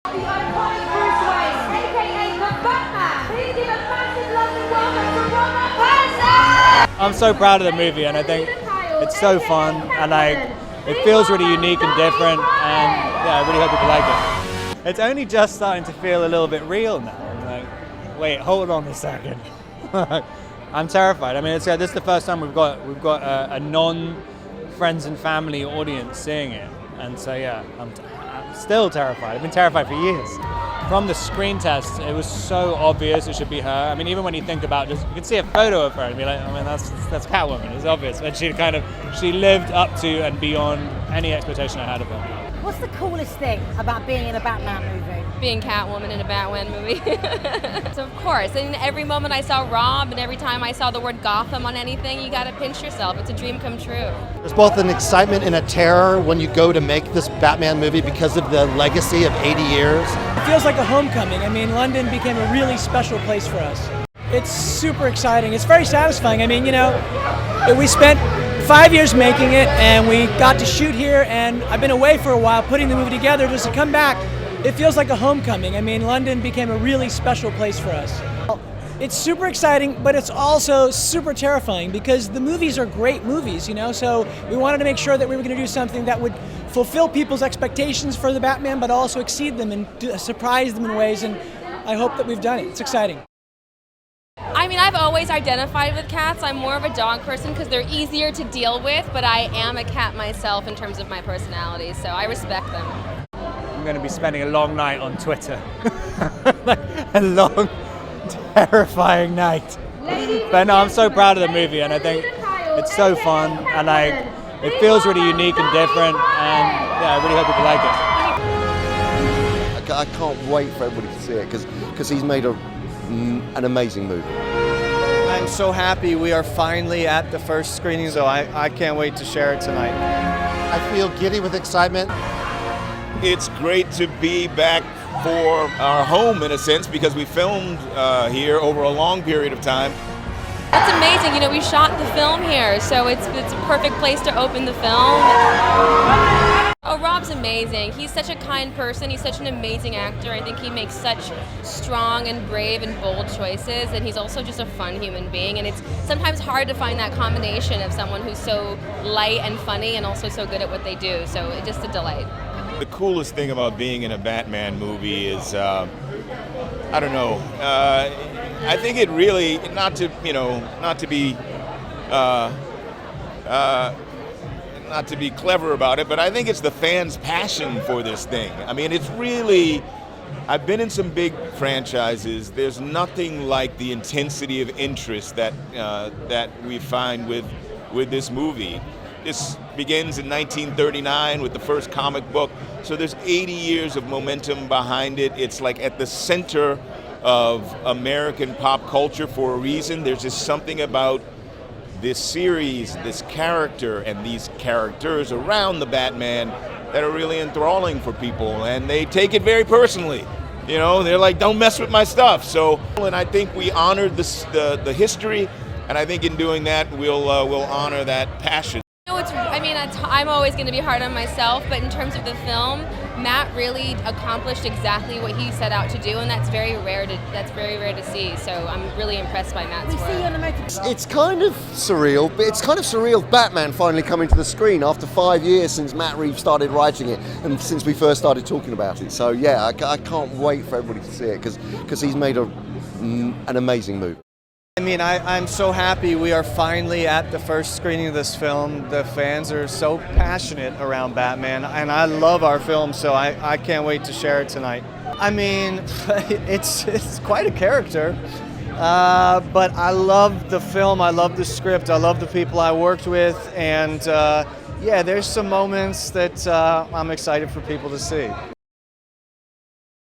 The iconic Bruce Wayne, aka the Batman. Please give a massive London welcome to Robert Pattinson! I'm so proud of the movie, and I think it's so fun, and it feels really unique and different, and yeah, I really hope people like it. It's only just starting to feel a little bit real now. I'm like, wait, hold on a second. I'm terrified. I mean, this is the first time we've got a non-friends and family audience seeing it, and so yeah, I'm still terrified. I've been terrified for years. From the screen test, it was so obvious it should be her. I mean, even when you think about you can see a photo of her and be like, I mean, that's Catwoman. It's obvious, and she lived up to and beyond any expectation I had of her. What's the coolest thing about being in a Batman movie? Being Catwoman in a Batman movie. So of course, and every moment I saw Rob and every time I saw the word Gotham on anything, you gotta pinch yourself. It's a dream come true. There's both an excitement and a terror when you go to make this Batman movie because of the legacy of 80 years. It feels like a homecoming. I mean, London became a really special place for us. It's super exciting. It's very satisfying. I mean, we spent 5 years making it, and we got to shoot here, and I've been away for a while putting the movie together. Just to come back, it feels like a homecoming. I mean, London became a really special place for us. It's super exciting, but it's also super terrifying because the movies are great movies, so we wanted to make sure that we were going to do something that would fulfill people's expectations for the Batman, but also exceed them and surprise them in ways, and I hope that we've done it. It's exciting. I mean, I've always identified with cats. I'm more of a dog person because they're easier to deal with, but I am a cat myself in terms of my personality, so I respect them. I'm going to be spending a long night on Twitter. Like a long, terrifying night. But no, I'm so proud of the movie, and I think it's so fun, and it feels really unique and different, and yeah, I really hope people like it. I can't wait for everybody to see it because he's made an amazing movie. I'm so happy we are finally at the first screening, so I can't wait to share it tonight. I feel giddy with excitement. It's great to be back for our home in a sense because we filmed here over a long period of time. That's amazing. We shot the film here, so it's a perfect place to open the film. Oh, Rob's amazing. He's such a kind person. He's such an amazing actor. I think he makes such strong and brave and bold choices, and he's also just a fun human being. And it's sometimes hard to find that combination of someone who's so light and funny and also so good at what they do. So it's just a delight. The coolest thing about being in a Batman movie is, I don't know. I think it really not to be clever about it, but I think it's the fans' passion for this thing. I mean, it's really, I've been in some big franchises. There's nothing like the intensity of interest that we find with this movie. This begins in 1939 with the first comic book, so there's 80 years of momentum behind it. It's like at the center of American pop culture for a reason. There's just something about this series, this character, and these characters around the Batman that are really enthralling for people, and they take it very personally. They're like, don't mess with my stuff. So, and I think we honored the history, and I think in doing that, we'll honor that passion. I'm always going to be hard on myself, but in terms of the film, Matt really accomplished exactly what he set out to do, and that's very rare to see. So I'm really impressed by Matt's work. We see you on the motor. It's kind of surreal, but it's kind of surreal Batman finally coming to the screen after 5 years since Matt Reeves started writing it and since we first started talking about it. So yeah, I can't wait for everybody to see it because he's made an amazing movie. I mean, I'm so happy we are finally at the first screening of this film. The fans are so passionate around Batman, and I love our film, so I can't wait to share it tonight. I mean, it's quite a character, but I love the film, I love the script, I love the people I worked with, and yeah, there's some moments that I'm excited for people to see.